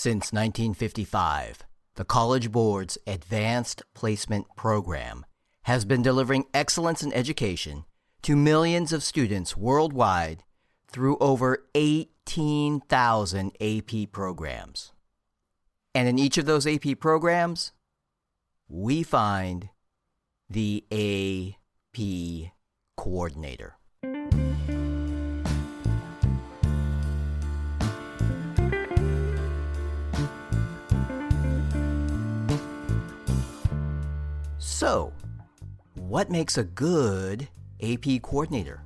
Since 1955, the College Board's Advanced Placement Program has been delivering excellence in education to millions of students worldwide through over 18,000 AP programs. And in each of those AP programs, we find the AP coordinator. So, what makes a good AP coordinator?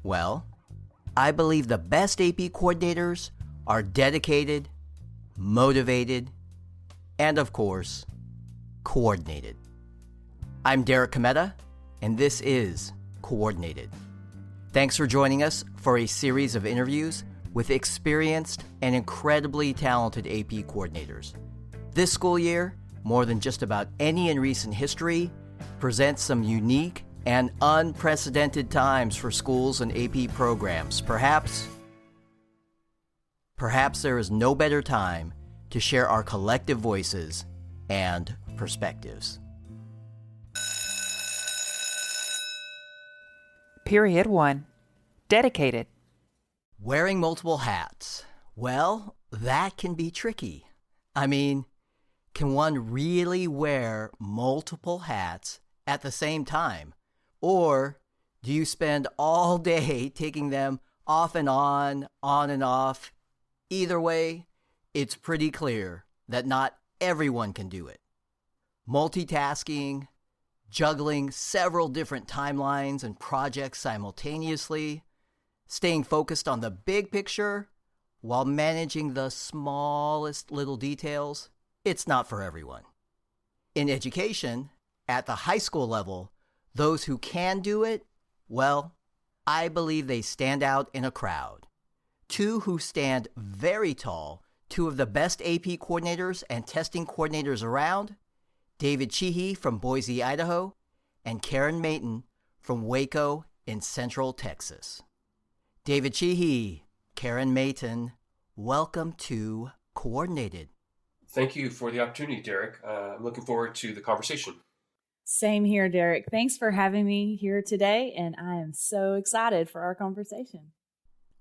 Well, I believe the best AP coordinators are dedicated, motivated, and of course, coordinated. I'm Derek Cometa, and this is Coordinated. Thanks for joining us for a series of interviews with experienced and incredibly talented AP coordinators. This school year, more than just about any in recent history, presents some unique and unprecedented times for schools and AP programs. Perhaps there is no better time to share our collective voices and perspectives. Period 1. Dedicated. Wearing multiple hats. Well, that can be tricky. I mean, can one really wear multiple hats at the same time? Or do you spend all day taking them off and on and off? Either way, it's pretty clear that not everyone can do it. Multitasking, juggling several different timelines and projects simultaneously, staying focused on the big picture while managing the smallest little details, it's not for everyone. In education, at the high school level, those who can do it, well, I believe they stand out in a crowd. Two who stand very tall, two of the best AP coordinators and testing coordinators around, David Chehey from Boise, Idaho, and Karen Mayton from Waco in Central Texas. David Chehey, Karen Mayton, welcome to Coordinated. Thank you for the opportunity, Derek. I'm looking forward to the conversation. Same here, Derek. Thanks for having me here today, and I am so excited for our conversation.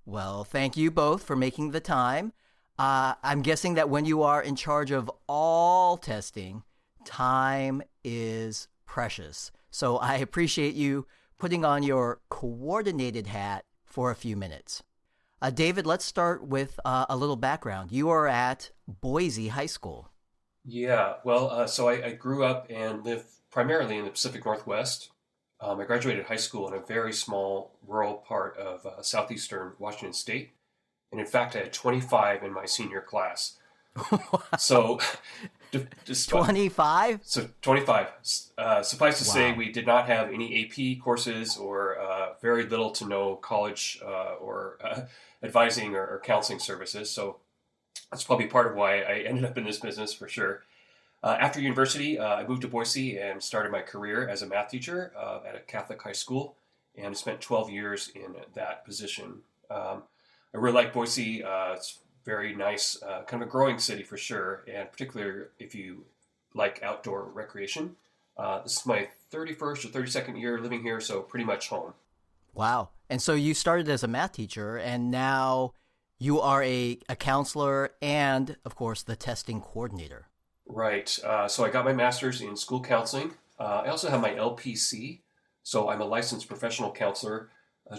Well, thank you both for making the time. I'm guessing that when you are in charge of all testing, time is precious. So I appreciate you putting on your coordinated hat for a few minutes. David, let's start with a little background. You are at Boise High School. Yeah, well, so I grew up and lived primarily in the Pacific Northwest. I graduated high school in a very small rural part of southeastern Washington State. And in fact, I had 25 in my senior class. So, just 25? So 25. Suffice to say, we did not have any AP courses or very little to no college or advising or counseling services. So that's probably part of why I ended up in this business for sure. After university, I moved to Boise and started my career as a math teacher at a Catholic high school and spent 12 years in that position. I really like Boise. It's very nice, kind of a growing city for sure, and particularly if you like outdoor recreation. This is my 31st or 32nd year living here, so pretty much home. Wow. And so you started as a math teacher, and now you are a counselor and, of course, the testing coordinator. Right. So I got my master's in school counseling. I also have my LPC, so I'm a licensed professional counselor.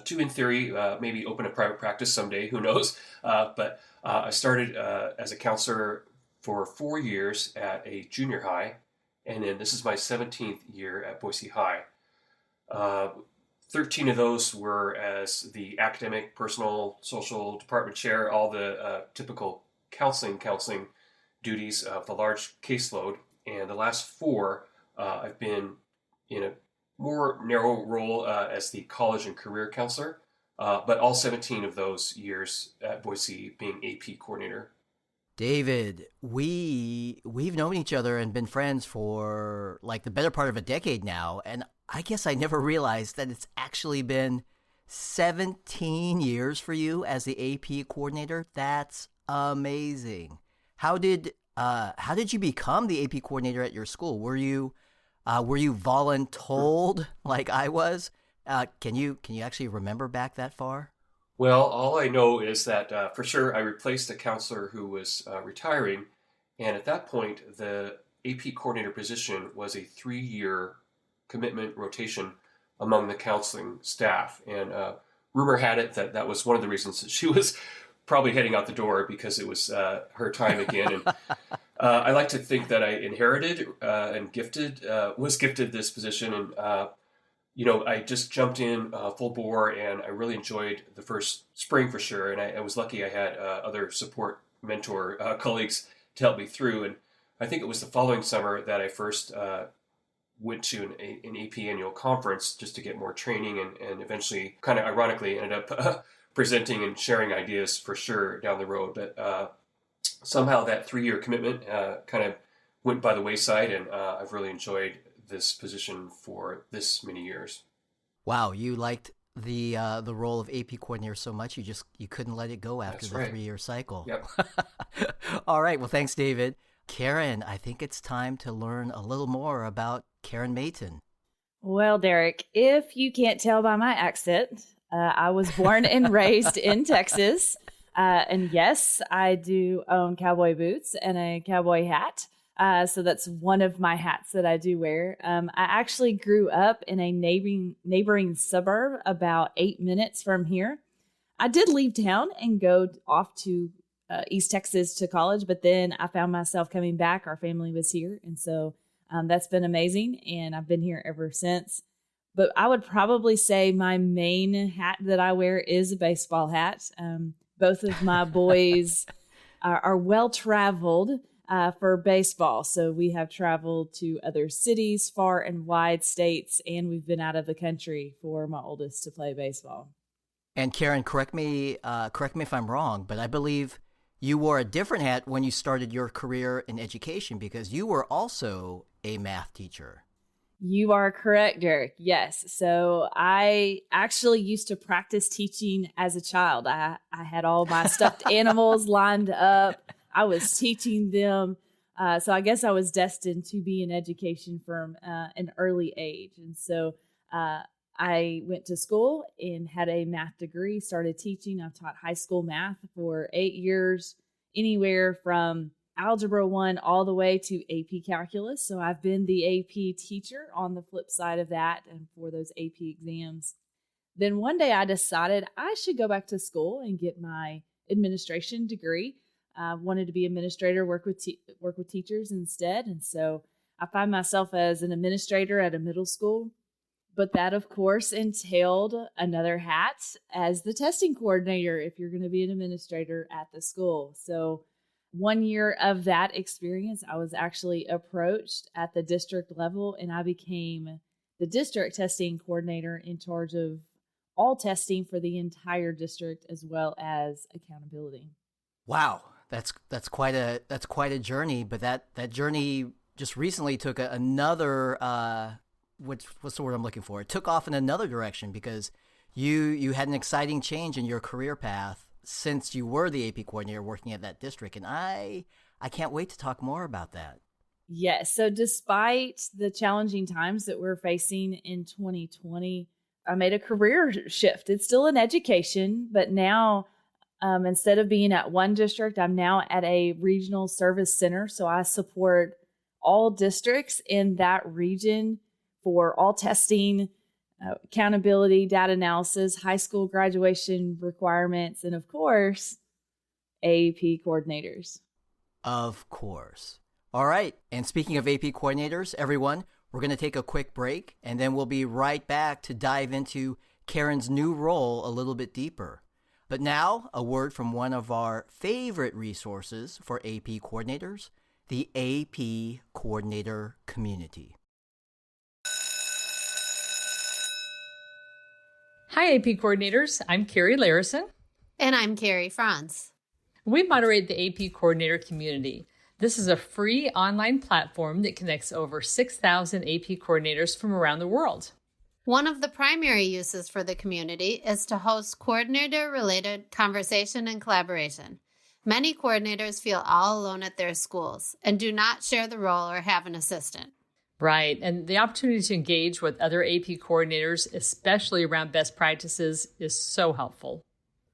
To, in theory, maybe open a private practice someday, who knows? But I started as a counselor for 4 years at a junior high, and then this is my 17th year at Boise High. 13 of those were as the academic, personal, social department chair, all the typical counseling duties of the large caseload. And the last 4, I've been in a more narrow role as the college and career counselor, but all 17 of those years at Boise being AP coordinator. David, we've known each other and been friends for like the better part of a decade now, and I guess I never realized that it's actually been 17 years for you as the AP coordinator. That's amazing. How did you become the AP coordinator at your school? Were you voluntold like I was? Can you actually remember back that far? Well, all I know is that for sure I replaced a counselor who was retiring, and at that point the AP coordinator position was a 3-year commitment rotation among the counseling staff, and rumor had it that that was one of the reasons that she was probably heading out the door because it was her time again. And I like to think that I inherited and was gifted this position, and I just jumped in full bore, and I really enjoyed the first spring for sure. And I was lucky I had other support mentor colleagues to help me through. And I think it was the following summer that I first went to an AP annual conference just to get more training, and eventually, kind of ironically, ended up presenting and sharing ideas for sure down the road. But somehow that 3-year commitment kind of went by the wayside, and I've really enjoyed this position for this many years. Wow, you liked the role of AP coordinator so much you couldn't let it go after the 3-year cycle. Yep. All right, well, thanks, David. Karen, I think it's time to learn a little more about Karen Mayton. Well, Derek, if you can't tell by my accent, I was born and raised in Texas. And yes, I do own cowboy boots and a cowboy hat. So that's one of my hats that I do wear. I actually grew up in a neighboring suburb about 8 minutes from here. I did leave town and go off to East Texas to college, but then I found myself coming back. Our family was here. And so that's been amazing. And I've been here ever since. But I would probably say my main hat that I wear is a baseball hat. Both of my boys are well-traveled for baseball. So we have traveled to other cities, far and wide states, and we've been out of the country for my oldest to play baseball. And Karen, correct me if I'm wrong, but I believe you wore a different hat when you started your career in education because you were also a math teacher. You are correct, Derek. Yes. So I actually used to practice teaching as a child. I had all my stuffed animals lined up. I was teaching them. So I guess I was destined to be in education from an early age. And so I went to school and had a math degree, started teaching. I've taught high school math for 8 years, anywhere from Algebra 1 all the way to AP Calculus. So I've been the AP teacher on the flip side of that and for those AP exams. Then one day I decided I should go back to school and get my administration degree. I wanted to be administrator, work with teachers instead. And so I find myself as an administrator at a middle school. But that, of course, entailed another hat as the testing coordinator if you're going to be an administrator at the school. So 1 year of that experience, I was actually approached at the district level, and I became the district testing coordinator in charge of all testing for the entire district as well as accountability. Wow, that's quite a journey. But that journey just recently took another what's the word I'm looking for? It took off in another direction because you had an exciting change in your career path since you were the AP coordinator working at that district. And I can't wait to talk more about that. Yes. So despite the challenging times that we're facing in 2020, I made a career shift. It's still in education, but now instead of being at one district, I'm now at a regional service center. So I support all districts in that region for all testing, accountability, data analysis, high school graduation requirements, and of course, AP coordinators. Of course. All right. And speaking of AP coordinators, everyone, we're going to take a quick break, and then we'll be right back to dive into Karen's new role a little bit deeper. But now, a word from one of our favorite resources for AP coordinators, the AP coordinator community. Hi, AP coordinators. I'm Carrie Larison. And I'm Carrie Franz. We moderate the AP coordinator community. This is a free online platform that connects over 6,000 AP coordinators from around the world. One of the primary uses for the community is to host coordinator-related conversation and collaboration. Many coordinators feel all alone at their schools and do not share the role or have an assistant. Right. And the opportunity to engage with other AP coordinators, especially around best practices, is so helpful.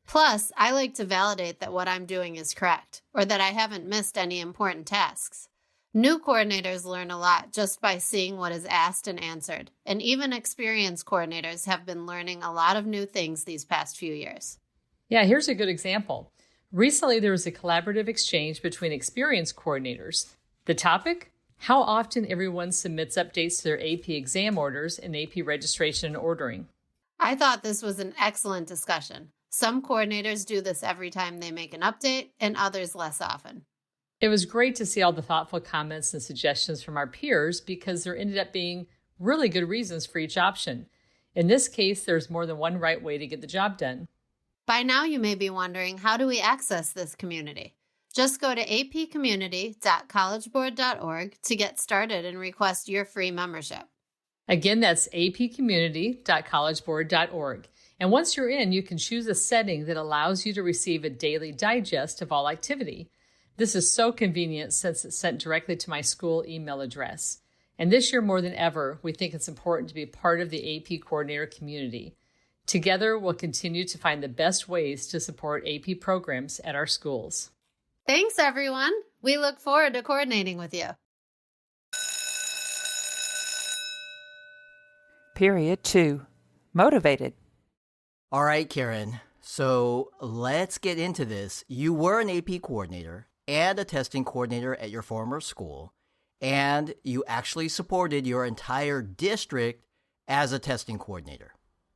Plus, I like to validate that what I'm doing is correct or that I haven't missed any important tasks. New coordinators learn a lot just by seeing what is asked and answered, and even experienced coordinators have been learning a lot of new things these past few years. Yeah, here's a good example. Recently, there was a collaborative exchange between experienced coordinators. The topic? How often everyone submits updates to their AP exam orders and AP registration and ordering. I thought this was an excellent discussion. Some coordinators do this every time they make an update, and others less often. It was great to see all the thoughtful comments and suggestions from our peers because there ended up being really good reasons for each option. In this case, there's more than one right way to get the job done. By now, you may be wondering, how do we access this community? Just go to apcommunity.collegeboard.org to get started and request your free membership. Again, that's apcommunity.collegeboard.org. And once you're in, you can choose a setting that allows you to receive a daily digest of all activity. This is so convenient since it's sent directly to my school email address. And this year more than ever, we think it's important to be part of the AP coordinator community. Together, we'll continue to find the best ways to support AP programs at our schools. Thanks, everyone. We look forward to coordinating with you. Period 2. Motivated. All right, Karen. So let's get into this. You were an AP coordinator and a testing coordinator at your former school, and you actually supported your entire district as a testing coordinator.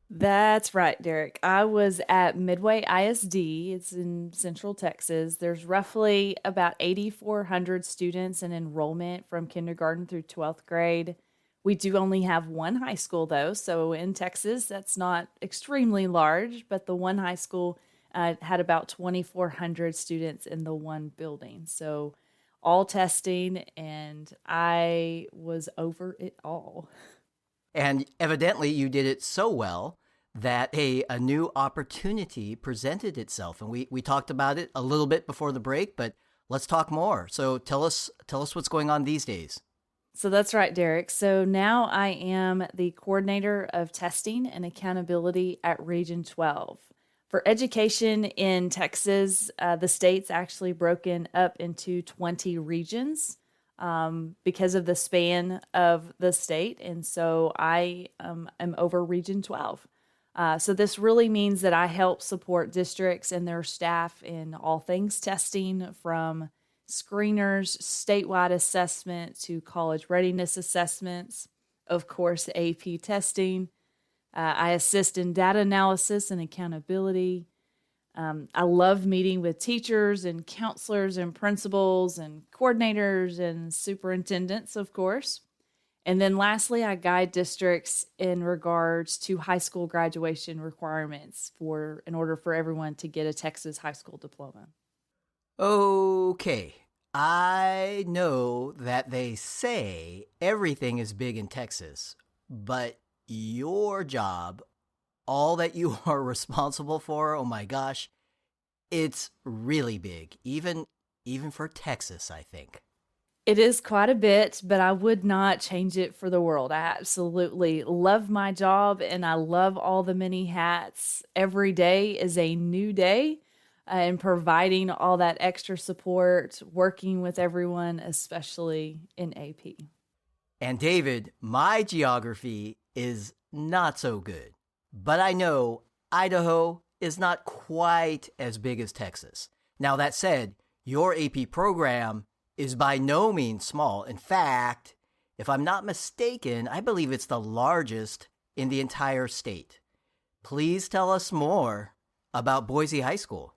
That's right, Derek. I was at Midway ISD. It's in Central Texas. There's roughly about 8,400 students in enrollment from kindergarten through 12th grade. We do only have one high school, though. So in Texas, that's not extremely large, but the one high school had about 2,400 students in the one building. So all testing, and I was over it all. And evidently you did it so well that a new opportunity presented itself. And we talked about it a little bit before the break, but let's talk more. So tell us what's going on these days. So that's right, Derek. So now I am the coordinator of testing and accountability at Region 12. For education in Texas, the state's actually broken up into 20 regions because of the span of the state. And so I am over Region 12. So this really means that I help support districts and their staff in all things testing, from screeners, statewide assessment to college readiness assessments, of course, AP testing. I assist in data analysis and accountability. I love meeting with teachers and counselors and principals and coordinators and superintendents, of course. And then lastly, I guide districts in regards to high school graduation requirements in order for everyone to get a Texas high school diploma. Okay, I know that they say everything is big in Texas, but your job, all that you are responsible for, oh my gosh, it's really big, even for Texas, I think. It is quite a bit, but I would not change it for the world. I absolutely love my job, and I love all the many hats. Every day is a new day, and providing all that extra support, working with everyone, especially in AP. And David, my geography is not so good, but I know Idaho is not quite as big as Texas. Now, that said, your AP program is by no means small. In fact, if I'm not mistaken, I believe it's the largest in the entire state. Please tell us more about Boise High School.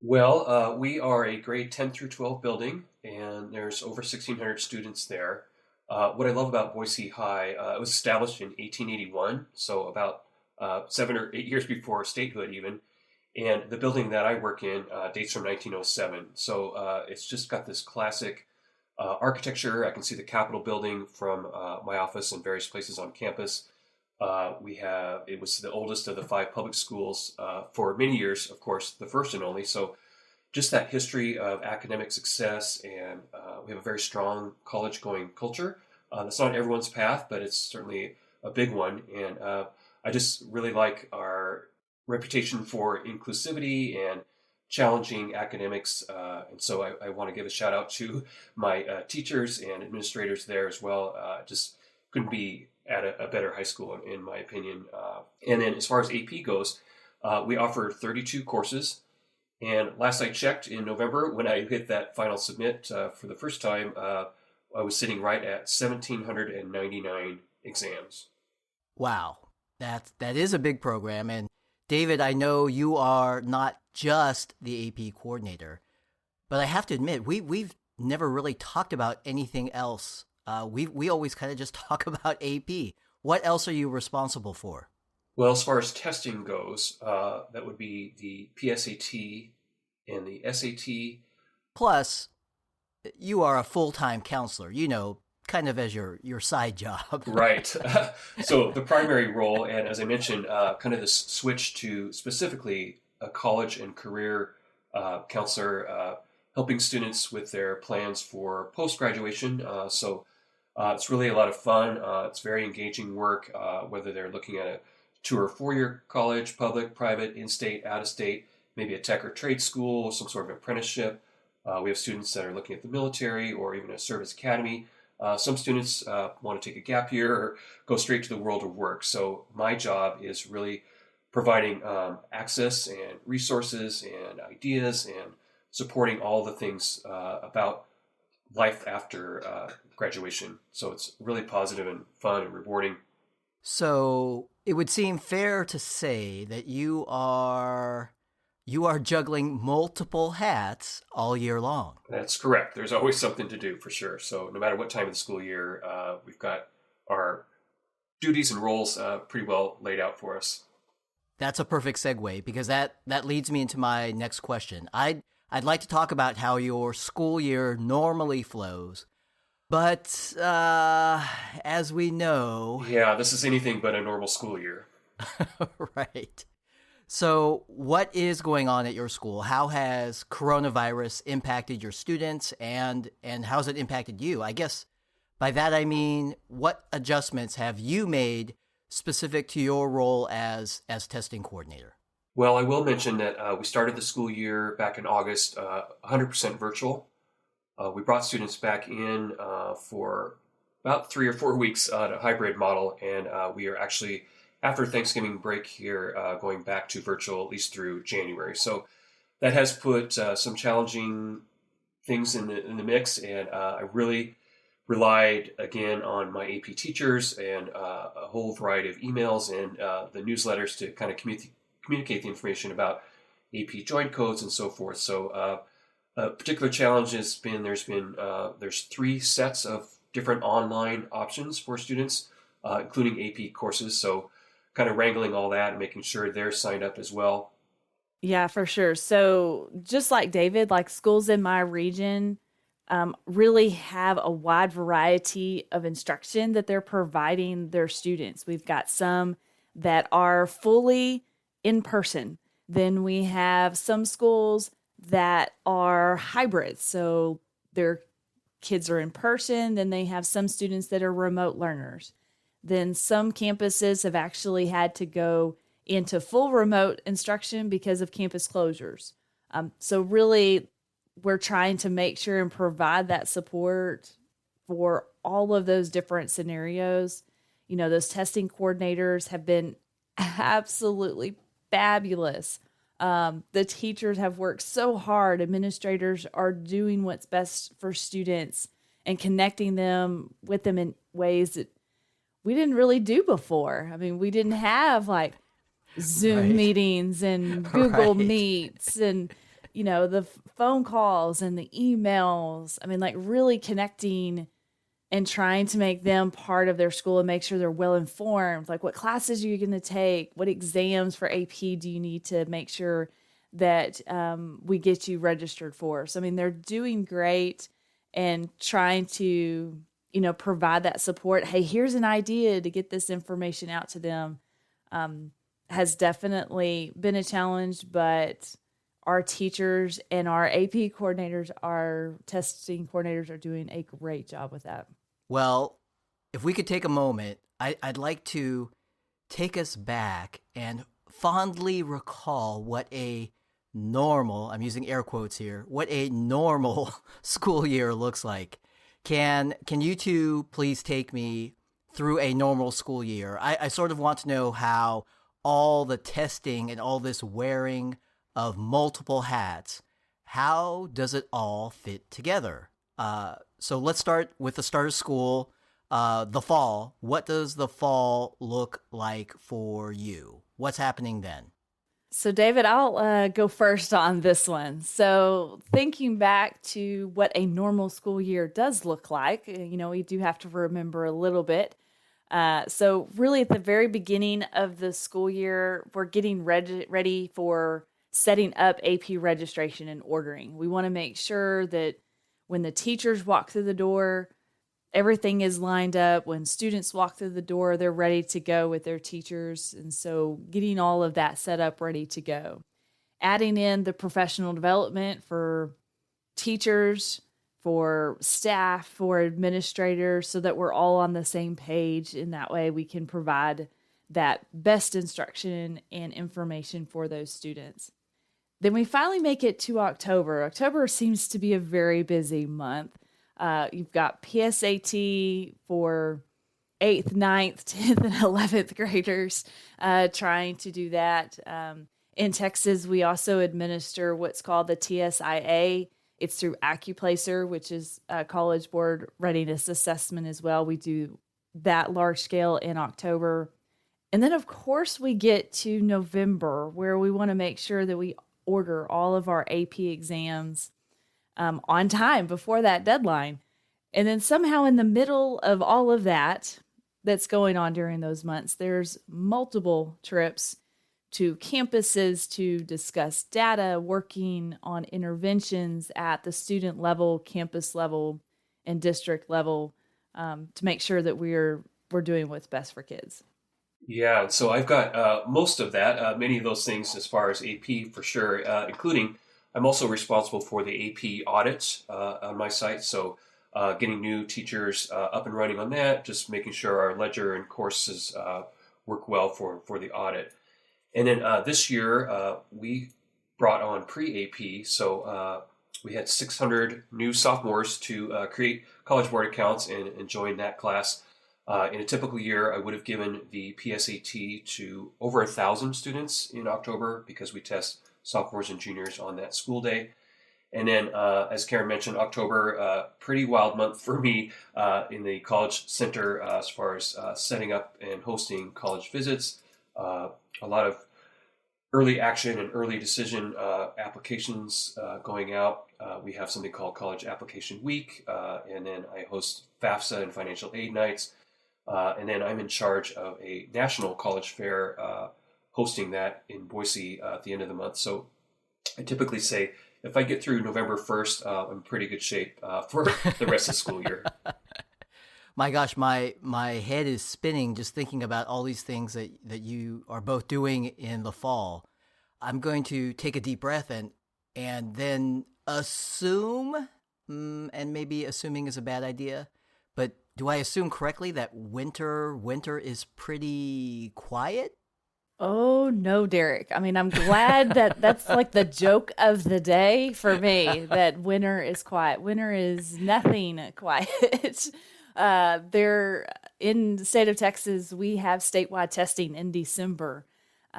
Well, we are a grade 10 through 12 building, and there's over 1,600 students there. What I love about Boise High, it was established in 1881, so about 7 or 8 years before statehood even. And the building that I work in dates from 1907. So it's just got this classic architecture. I can see the Capitol building from my office and various places on campus. It was the oldest of the 5 public schools for many years, of course, the first and only. So just that history of academic success, and we have a very strong college-going culture. That's not everyone's path, but it's certainly a big one. And I just really like our reputation for inclusivity and challenging academics. And so I want to give a shout out to my teachers and administrators there as well. Just couldn't be at a better high school, in my opinion. And then as far as AP goes, we offer 32 courses. And last I checked in November, when I hit that final submit for the first time, I was sitting right at 1,799 exams. Wow, that is a big program. And David, I know you are not just the AP coordinator, but I have to admit, we've never really talked about anything else. We always kind of just talk about AP. What else are you responsible for? Well, as far as testing goes, that would be the PSAT and the SAT. Plus, you are a full-time counselor, kind of as your side job. Right. So the primary role, and as I mentioned, kind of this switch to specifically a college and career counselor, helping students with their plans for post-graduation. So it's really a lot of fun. It's very engaging work, whether they're looking at a 2 or 4 year college, public, private, in-state, out-of-state, maybe a tech or trade school, some sort of apprenticeship. We have students that are looking at the military or even a service academy. Some students want to take a gap year or go straight to the world of work. So my job is really providing access and resources and ideas and supporting all the things about life after graduation. So it's really positive and fun and rewarding. So it would seem fair to say that you are juggling multiple hats all year long. That's correct. There's always something to do for sure. So no matter what time of the school year, we've got our duties and roles pretty well laid out for us. That's a perfect segue, because that leads me into my next question. I'd like to talk about how your school year normally flows, but as we know... Yeah, this is anything but a normal school year. Right. So what is going on at your school? How has coronavirus impacted your students, and how's it impacted you? I guess by that I mean, what adjustments have you made specific to your role as testing coordinator? Well, I will mention that we started the school year back in August, 100% virtual. We brought students back in for about 3 or 4 weeks on a hybrid model, and we are actually, after Thanksgiving break here, going back to virtual at least through January. So that has put some challenging things in the mix, and I really relied again on my AP teachers and a whole variety of emails and the newsletters to kind of communicate the information about AP joint codes and so forth. So a particular challenge has been there's 3 sets of different online options for students, including AP courses. So kind of wrangling all that and making sure they're signed up as well. Yeah, for sure. So just like David, like schools in my region really have a wide variety of instruction that they're providing their students. We've got some that are fully in person. Then we have some schools that are hybrids. So their kids are in person. Then they have some students that are remote learners. Then some campuses have actually had to go into full remote instruction because of campus closures. So really, we're trying to make sure and provide that support for all of those different scenarios. You know, those testing coordinators have been absolutely fabulous. The teachers have worked so hard. Administrators are doing what's best for students and connecting them with them in ways that we didn't really do before. I mean, we didn't have like Zoom meetings and Google Meets and, you know, the phone calls and the emails. I mean, like really connecting and trying to make them part of their school and make sure they're well informed. Like, what classes are you going to take? What exams for AP do you need to make sure that we get you registered for? So, I mean, they're doing great and trying to, you know, provide that support. Hey, here's an idea to get this information out to them. Has definitely been a challenge, but our teachers and our AP coordinators, our testing coordinators are doing a great job with that. Well, if we could take a moment, I'd like to take us back and fondly recall what a normal, I'm using air quotes here, what a normal school year looks like. Can you two please take me through a normal school year? I sort of want to know how all the testing and all this wearing of multiple hats, how does it all fit together? So let's start with the start of school, the fall. What does the fall look like for you? What's happening then? So, David, I'll go first on this one. So, thinking back to what a normal school year does look like, we do have to remember a little bit. So, really, at the very beginning of the school year, we're getting ready for setting up AP registration and ordering. We want to make sure that when the teachers walk through the door, everything is lined up. When students walk through the door, they're ready to go with their teachers. And so getting all of that set up, ready to go. Adding in the professional development for teachers, for staff, for administrators, so that we're all on the same page. And that way we can provide that best instruction and information for those students. Then we finally make it to October. October seems to be a very busy month. You've got PSAT for 8th, 9th, 10th, and 11th graders trying to do that. In Texas, we also administer what's called the TSIA. It's through Accuplacer, which is a College Board Readiness Assessment as well. We do that large scale in October. And then, of course, we get to November, where we want to make sure that we order all of our AP exams on time before that deadline. And then somehow in the middle of all of that that's going on during those months, there's multiple trips to campuses to discuss data, working on interventions at the student level, campus level, and district level to make sure that we're doing what's best for kids. Yeah, so I've got most of that, many of those things as far as AP for sure, including I'm also responsible for the AP audits on my site. So getting new teachers up and running on that, just making sure our ledger and courses work well for the audit. And then this year, we brought on pre-AP. So we had 600 new sophomores to create College Board accounts and join that class. In a typical year, I would have given the PSAT to over 1,000 students in October because we test sophomores and juniors on that school day. And then, as Karen mentioned, October, pretty wild month for me in the college center as far as setting up and hosting college visits. A lot of early action and early decision applications going out. We have something called College Application Week, and then I host FAFSA and financial aid nights. And then I'm in charge of a national college fair, hosting that in Boise at the end of the month. So I typically say, if I get through November 1st, I'm in pretty good shape for the rest of the school year. My gosh, my head is spinning just thinking about all these things that you are both doing in the fall. I'm going to take a deep breath and then assume, and maybe assuming is a bad idea, but do I assume correctly that winter is pretty quiet? Oh, no, Derek. I mean, I'm glad that's like the joke of the day for me, that winter is quiet. Winter is nothing quiet. There in the state of Texas, we have statewide testing in December.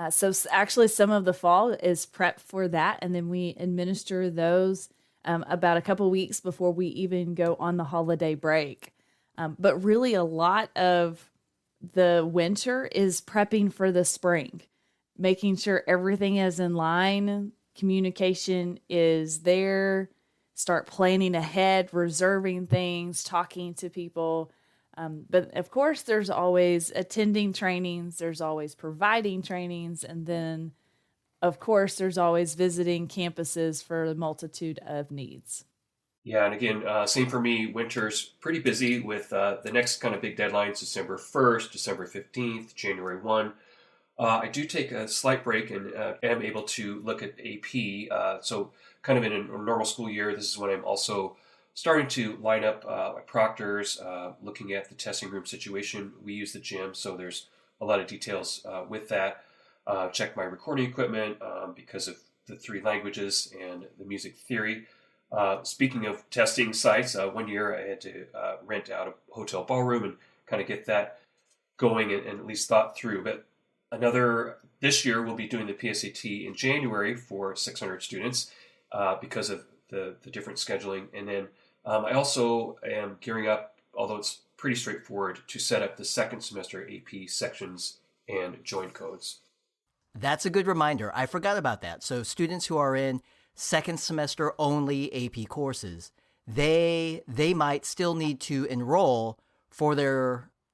So actually some of the fall is prep for that. And then we administer those about a couple weeks before we even go on the holiday break. But really a lot of the winter is prepping for the spring, making sure everything is in line, communication is there, start planning ahead, reserving things, talking to people. But of course, there's always attending trainings, there's always providing trainings, and then, of course, there's always visiting campuses for a multitude of needs. Yeah, and again, same for me. Winter's pretty busy with the next kind of big deadlines, December 1st, December 15th, January 1. I do take a slight break and am able to look at AP. So kind of in a normal school year, this is when I'm also starting to line up my proctors, looking at the testing room situation. We use the gym, so there's a lot of details with that. Check my recording equipment because of the 3 languages and the music theory. Speaking of testing sites, one year I had to rent out a hotel ballroom and kind of get that going and at least thought through. But this year we'll be doing the PSAT in January for 600 students because of the different scheduling. And then I also am gearing up, although it's pretty straightforward, to set up the second semester AP sections and join codes. That's a good reminder. I forgot about that. So students who are in second semester only AP courses, they might still need to enroll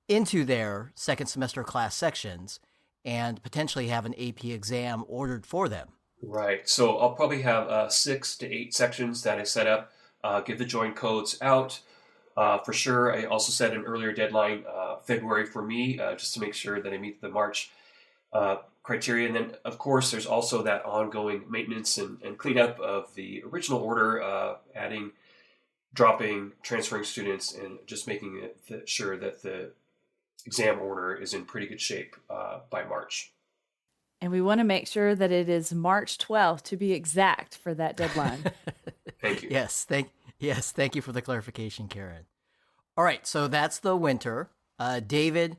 into their second semester class sections and potentially have an AP exam ordered for them. Right. So I'll probably have 6 to 8 sections that I set up, give the join codes out. For sure, I also set an earlier deadline, February for me, just to make sure that I meet the March criteria. And then, of course, there's also that ongoing maintenance and cleanup of the original order, adding, dropping, transferring students, and just making sure that the exam order is in pretty good shape by March. And we want to make sure that it is March 12th to be exact for that deadline. Thank you. Yes, thank you for the clarification, Karen. All right, so that's the winter. David,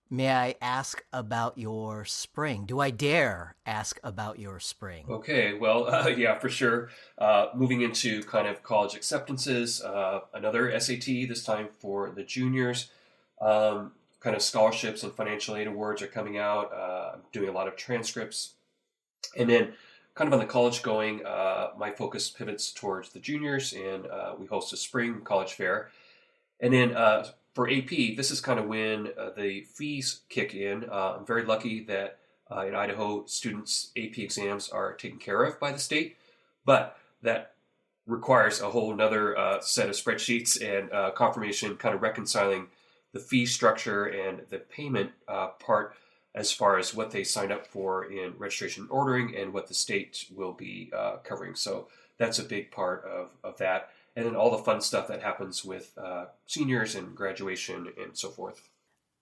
may I ask about your spring? Do I dare ask about your spring? Okay, well, yeah, for sure. Moving into kind of college acceptances, another SAT, this time for the juniors. Kind of scholarships and financial aid awards are coming out. I'm doing a lot of transcripts. And then kind of on the college going, my focus pivots towards the juniors, and we host a spring college fair. And then for AP, this is kind of when the fees kick in. I'm very lucky that in Idaho, students' AP exams are taken care of by the state, but that requires a whole nother set of spreadsheets and confirmation, kind of reconciling the fee structure and the payment part as far as what they signed up for in registration and ordering and what the state will be covering. So that's a big part of that. And then all the fun stuff that happens with seniors and graduation and so forth.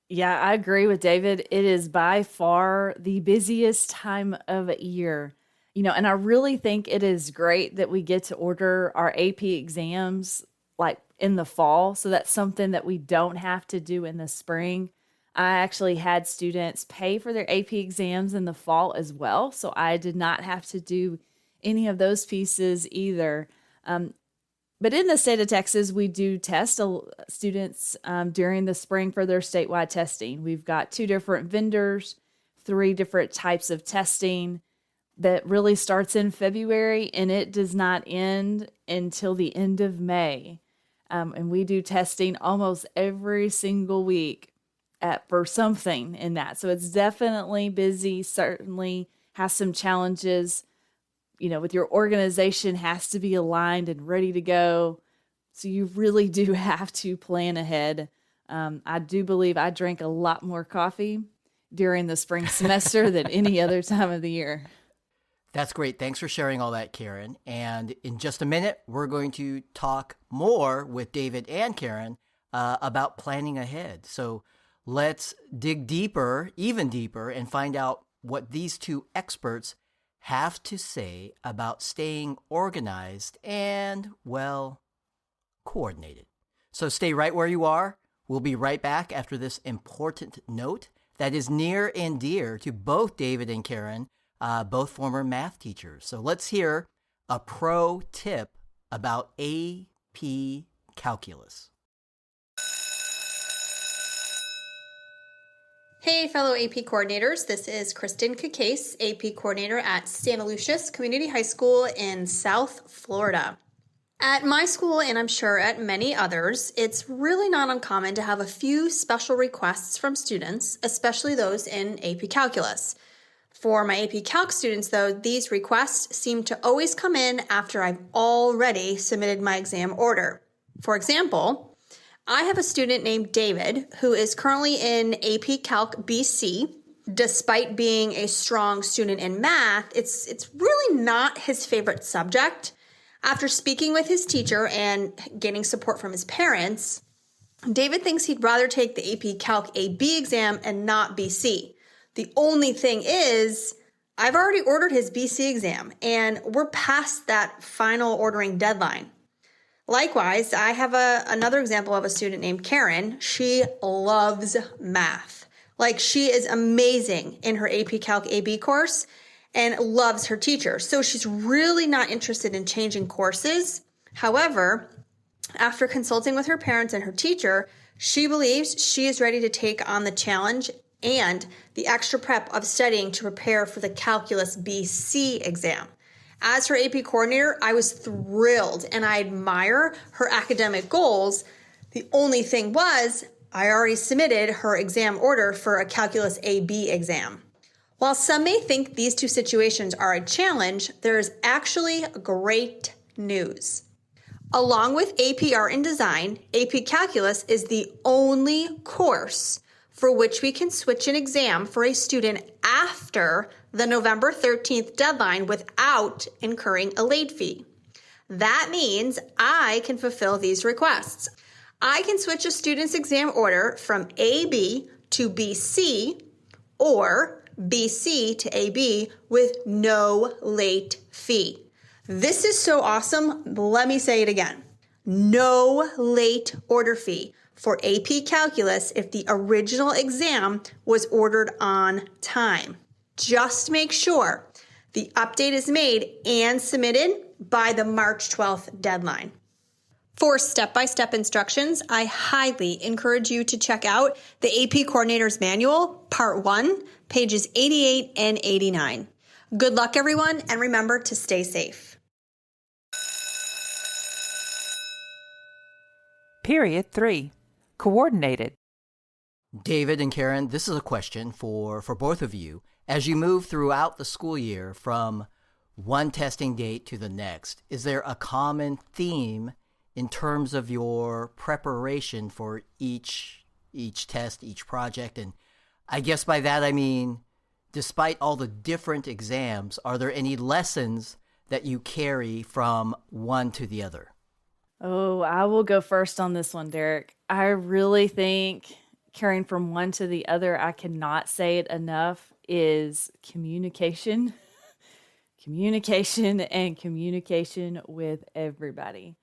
Yeah, I agree with David. It is by far the busiest time of year. And I really think it is great that we get to order our AP exams like in the fall. So that's something that we don't have to do in the spring. I actually had students pay for their AP exams in the fall as well. So I did not have to do any of those pieces either. But in the state of Texas, we do test students during the spring for their statewide testing. We've got 2 different vendors, 3 different types of testing that really starts in February, and it does not end until the end of May. And we do testing almost every single week for something in that. So it's definitely busy, certainly has some challenges. With your organization has to be aligned and ready to go. So you really do have to plan ahead. I do believe I drank a lot more coffee during the spring semester than any other time of the year. That's great. Thanks for sharing all that, Karen. And in just a minute, we're going to talk more with David and Karen about planning ahead. So let's dig deeper, even deeper, and find out what these 2 experts have to say about staying organized and, well, coordinated. So stay right where you are. We'll be right back after this important note that is near and dear to both David and Karen, both former math teachers. So let's hear a pro tip about AP calculus. Hey, fellow AP coordinators. This is Kristen Cacase, AP coordinator at Santa Lucius Community High School in South Florida. At my school, and I'm sure at many others, it's really not uncommon to have a few special requests from students, especially those in AP Calculus. For my AP Calc students, though, these requests seem to always come in after I've already submitted my exam order. For example, I have a student named David who is currently in AP Calc BC. despite being a strong student in math, it's really not his favorite subject. After speaking with his teacher and getting support from his parents, David thinks he'd rather take the AP Calc AB exam and not BC. The only thing is, I've already ordered his BC exam, and we're past that final ordering deadline. Likewise, I have another example of a student named Karen. She loves math. Like, she is amazing in her AP Calc AB course and loves her teacher. So she's really not interested in changing courses. However, after consulting with her parents and her teacher, she believes she is ready to take on the challenge and the extra prep of studying to prepare for the Calculus BC exam. As her AP coordinator, I was thrilled and I admire her academic goals. The only thing was, I already submitted her exam order for a Calculus AB exam. While some may think these two situations are a challenge, there is actually great news. Along with AP Art and Design, AP Calculus is the only course for which we can switch an exam for a student after the November 13th deadline without incurring a late fee. That means I can fulfill these requests. I can switch a student's exam order from AB to BC or BC to AB with no late fee. This is so awesome. Let me say it again. No late order fee for AP Calculus if the original exam was ordered on time. Just make sure the update is made and submitted by the March 12th deadline. For step-by-step instructions, I highly encourage you to check out the AP Coordinator's Manual, Part 1, pages 88 and 89. Good luck, everyone, and remember to stay safe. Period 3. Coordinated. David and Karen, this is a question for both of you. As you move throughout the school year from one testing date to the next, is there a common theme in terms of your preparation for each test, each project? And I guess by that I mean, despite all the different exams, are there any lessons that you carry from one to the other? Oh, I will go first on this one, Derek. I really think carrying from one to the other, I cannot say it enough, is communication. Communication and communication with everybody.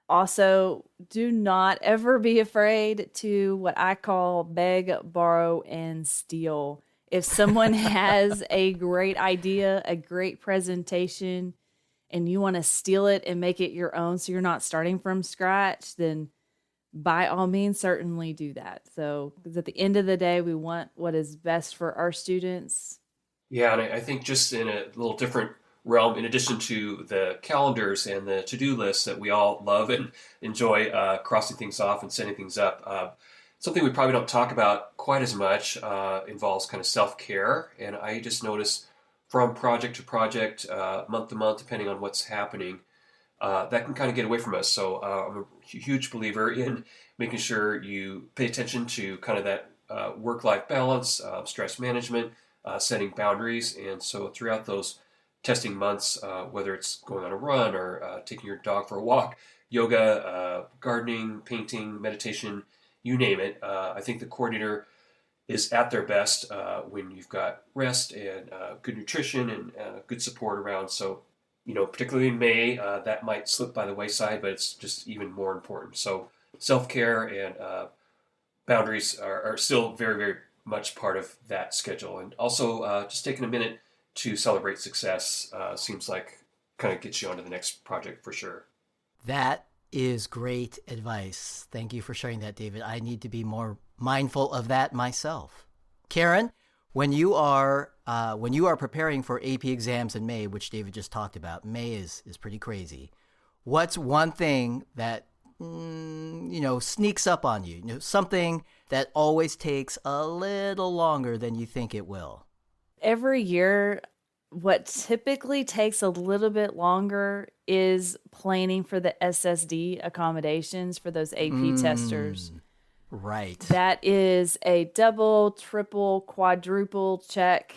Also, do not ever be afraid to what I call beg, borrow, and steal. If someone has a great idea, a great presentation, and you want to steal it and make it your own so you're not starting from scratch, then by all means, certainly do that. So, because at the end of the day, we want what is best for our students. Yeah, and I think just in a little different realm, in addition to the calendars and the to-do lists that we all love and enjoy crossing things off and setting things up, something we probably don't talk about quite as much involves kind of self-care. And I just notice from project to project, month to month, depending on what's happening, that can kind of get away from us. So I'm a huge believer in making sure you pay attention to kind of that work-life balance, stress management, setting boundaries. And so throughout those testing months, whether it's going on a run or taking your dog for a walk, yoga, gardening, painting, meditation, you name it, I think the coordinator is at their best when you've got rest and good nutrition and good support around. So, particularly in May, that might slip by the wayside, but it's just even more important. So self-care and boundaries are still very, very much part of that schedule. And also just taking a minute to celebrate success seems like kind of gets you onto the next project for sure. That is great advice. Thank you for sharing that, David. I need to be more mindful of that myself. Karen, when you are preparing for AP exams in May, which David just talked about, May is pretty crazy. What's one thing that sneaks up on you? Something that always takes a little longer than you think it will. Every year, what typically takes a little bit longer is planning for the SSD accommodations for those AP testers. Right. That is a double, triple, quadruple check.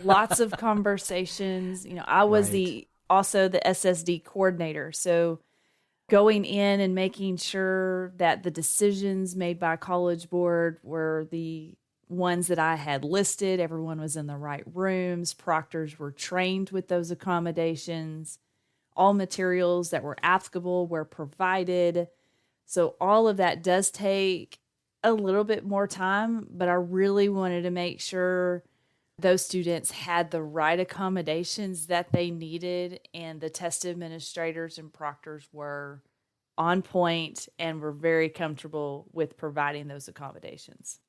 Lots of conversations. I was Right. also the SSD coordinator. So going in and making sure that the decisions made by College Board were the ones that I had listed. Everyone was in the right rooms. Proctors were trained with those accommodations. All materials that were applicable were provided. So all of that does take a little bit more time, but I really wanted to make sure those students had the right accommodations that they needed, and the test administrators and proctors were on point and were very comfortable with providing those accommodations.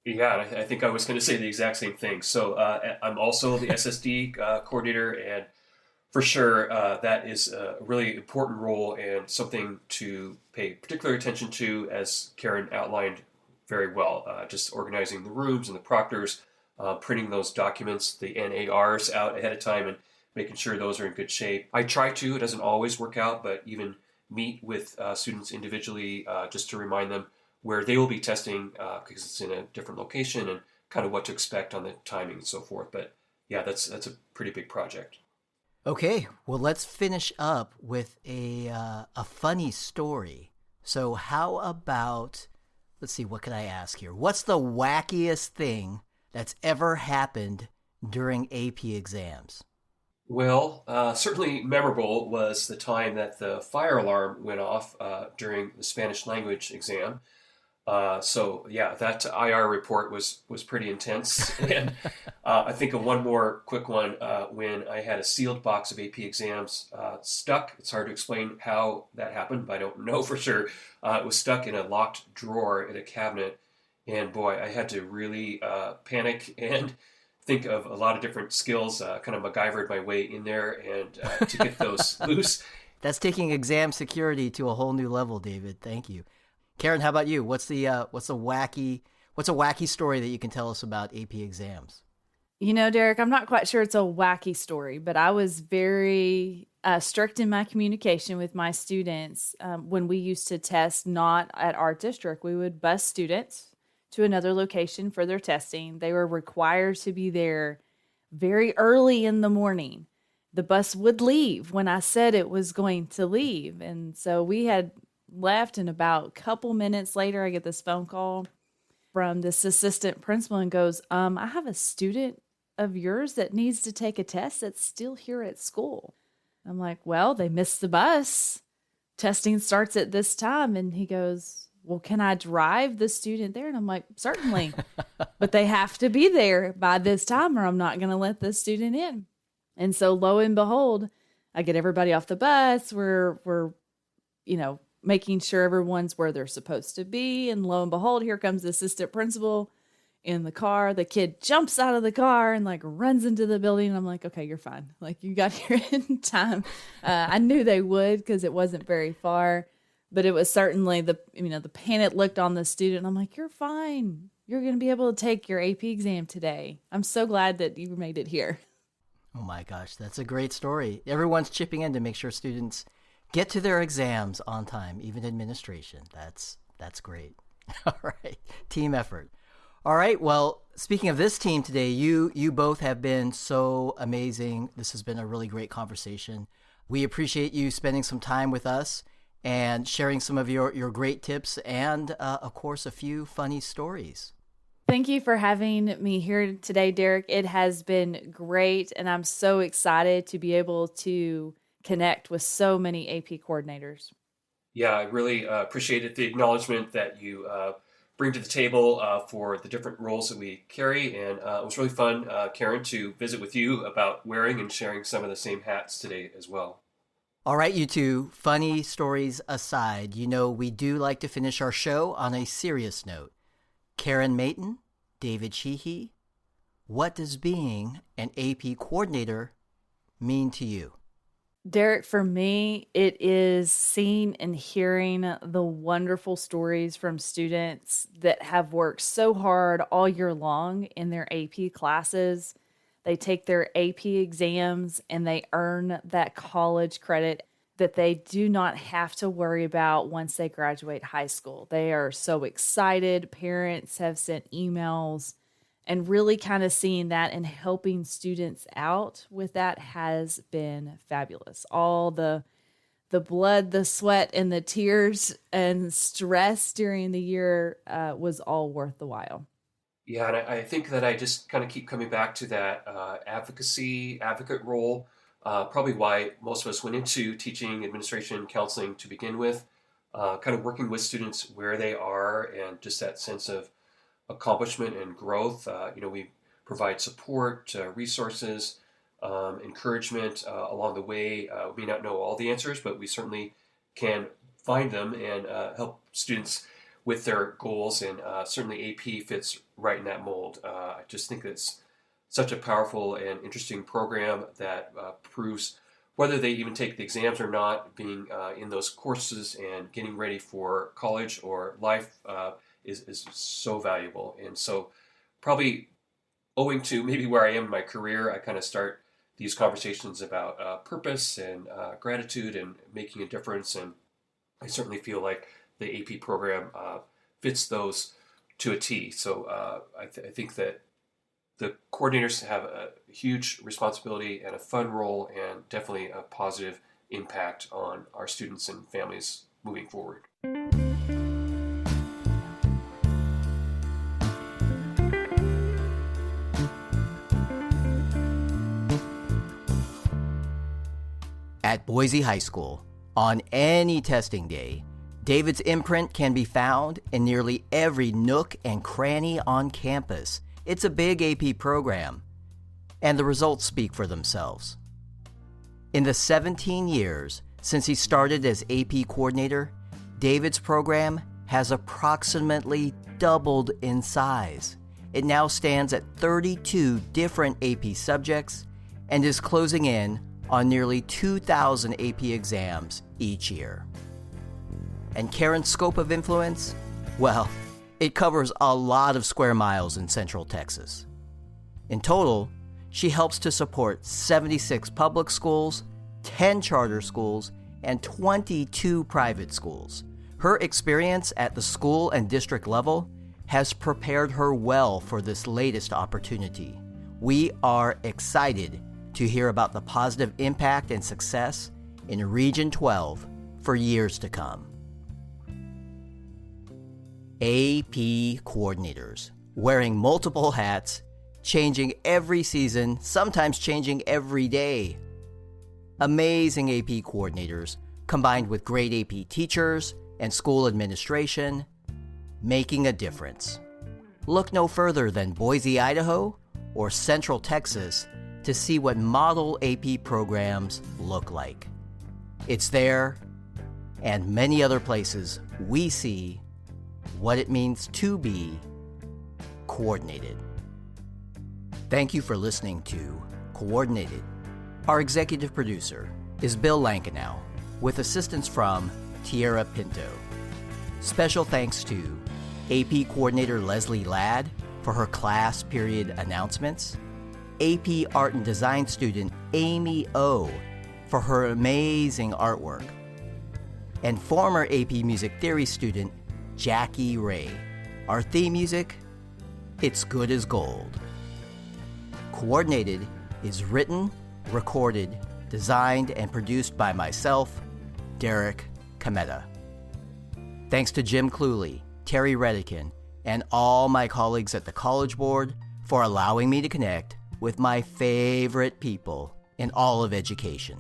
Yeah, I think I was going to say the exact same thing. So I'm also the SSD coordinator, and for sure that is a really important role and something to pay particular attention to, as Karen outlined very well. Just organizing the rooms and the proctors, printing those documents, the NARs out ahead of time, and making sure those are in good shape. I try to, it doesn't always work out, but even meet with students individually just to remind them where they will be testing because it's in a different location, and kind of what to expect on the timing and so forth. But yeah, that's a pretty big project. Okay, well, let's finish up with a funny story. So how about, let's see, what can I ask here? What's the wackiest thing that's ever happened during AP exams? Well, certainly memorable was the time that the fire alarm went off during the Spanish language exam. So yeah, that IR report was pretty intense. And I think of one more quick one when I had a sealed box of AP exams stuck. It's hard to explain how that happened, but I don't know for sure. It was stuck in a locked drawer in a cabinet. And boy, I had to really panic and think of a lot of different skills, kind of MacGyvered my way in there and to get those loose. That's taking exam security to a whole new level, David. Thank you. Karen, how about you? What's a wacky story that you can tell us about AP exams? Derek, I'm not quite sure it's a wacky story, but I was very strict in my communication with my students. When we used to test not at our district, we would bus students to another location for their testing. They were required to be there very early in the morning. The bus would leave when I said it was going to leave. And so we had left, and about a couple minutes later, I get this phone call from this assistant principal and goes, I have a student of yours that needs to take a test that's still here at school. I'm like, well, they missed the bus. Testing starts at this time. And he goes, well, can I drive the student there? And I'm like, certainly, but they have to be there by this time or I'm not going to let this student in. And so lo and behold, I get everybody off the bus. We're making sure everyone's where they're supposed to be. And lo and behold, here comes the assistant principal in the car. The kid jumps out of the car and runs into the building. And I'm like, okay, you're fine. You got here in time. I knew they would because it wasn't very far, but it was certainly the panic looked on the student. I'm like, you're fine. You're going to be able to take your AP exam today. I'm so glad that you made it here. Oh my gosh, that's a great story. Everyone's chipping in to make sure students get to their exams on time, even administration. That's great. All right, team effort. All right, well, speaking of this team today, you both have been so amazing. This has been a really great conversation. We appreciate you spending some time with us and sharing some of your great tips and, of course, a few funny stories. Thank you for having me here today, Derek. It has been great, and I'm so excited to be able to connect with so many AP coordinators. Yeah, I really appreciated the acknowledgement that you bring to the table for the different roles that we carry. And it was really fun, Karen, to visit with you about wearing and sharing some of the same hats today as well. All right, you two, funny stories aside, we do like to finish our show on a serious note. Karen Mayton, David Chehey, what does being an AP coordinator mean to you? Derek, for me, it is seeing and hearing the wonderful stories from students that have worked so hard all year long in their AP classes. They take their AP exams and they earn that college credit. that they do not have to worry about once they graduate high school. They are so excited. Parents have sent emails, and really kind of seeing that and helping students out with that has been fabulous. All the blood, the sweat, and the tears and stress during the year was all worth the while. Yeah, and I think that I just kind of keep coming back to that advocate role. Probably why most of us went into teaching, administration, counseling to begin with, kind of working with students where they are and just that sense of accomplishment and growth. We provide support, resources, encouragement along the way. We may not know all the answers, but we certainly can find them and help students with their goals. And certainly AP fits right in that mold. I just think it's such a powerful and interesting program that proves whether they even take the exams or not, being in those courses and getting ready for college or life is so valuable. And so probably owing to maybe where I am in my career, I kind of start these conversations about purpose and gratitude and making a difference. And I certainly feel like the AP program fits those to a T. So I think that the coordinators have a huge responsibility and a fun role and definitely a positive impact on our students and families moving forward. At Boise High School, on any testing day, David's imprint can be found in nearly every nook and cranny on campus. It's a big AP program, and the results speak for themselves. In the 17 years since he started as AP coordinator, David's program has approximately doubled in size. It now stands at 32 different AP subjects and is closing in on nearly 2,000 AP exams each year. And Karen's scope of influence? Well, it covers a lot of square miles in Central Texas. In total, she helps to support 76 public schools, 10 charter schools, and 22 private schools. Her experience at the school and district level has prepared her well for this latest opportunity. We are excited to hear about the positive impact and success in Region 12 for years to come. AP coordinators, wearing multiple hats, changing every season, sometimes changing every day. Amazing AP coordinators, combined with great AP teachers and school administration, making a difference. Look no further than Boise, Idaho, or Central Texas to see what model AP programs look like. It's there, and many other places, we see what it means to be coordinated. Thank you for listening to Coordinated. Our executive producer is Bill Lankenow, with assistance from Tierra Pinto. Special thanks to AP Coordinator Leslie Ladd for her class period announcements, AP Art and Design student Amy O for her amazing artwork, and former AP Music Theory student Jackie Ray. Our theme music, It's Good as Gold. Coordinated is written, recorded, designed, and produced by myself, Derek Cometa. Thanks to Jim Cluley, Terry Redican, and all my colleagues at the College Board for allowing me to connect with my favorite people in all of education.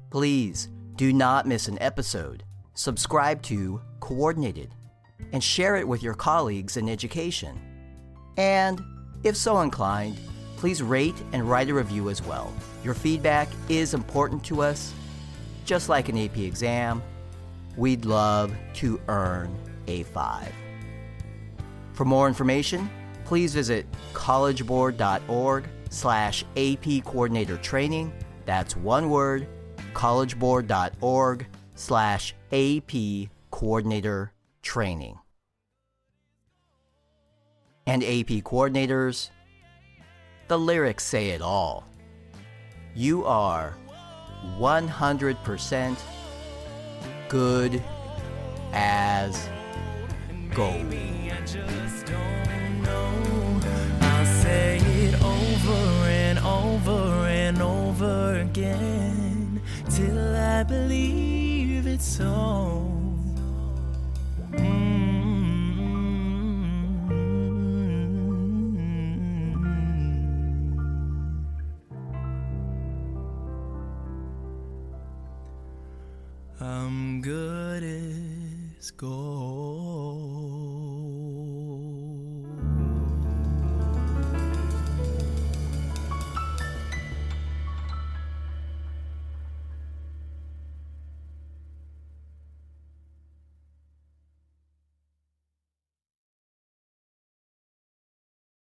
Please do not miss an episode. Subscribe to Coordinated and share it with your colleagues in education. And if so inclined, please rate and write a review as well. Your feedback is important to us. Just like an AP exam, we'd love to earn a 5. For more information, please visit collegeboard.org/AP coordinator training. That's one word, collegeboard.org/AP coordinator training. And AP coordinators, the lyrics say it all. You are 100% good as gold. I'll say it over and over and over again till I believe it's so. I'm good as gold.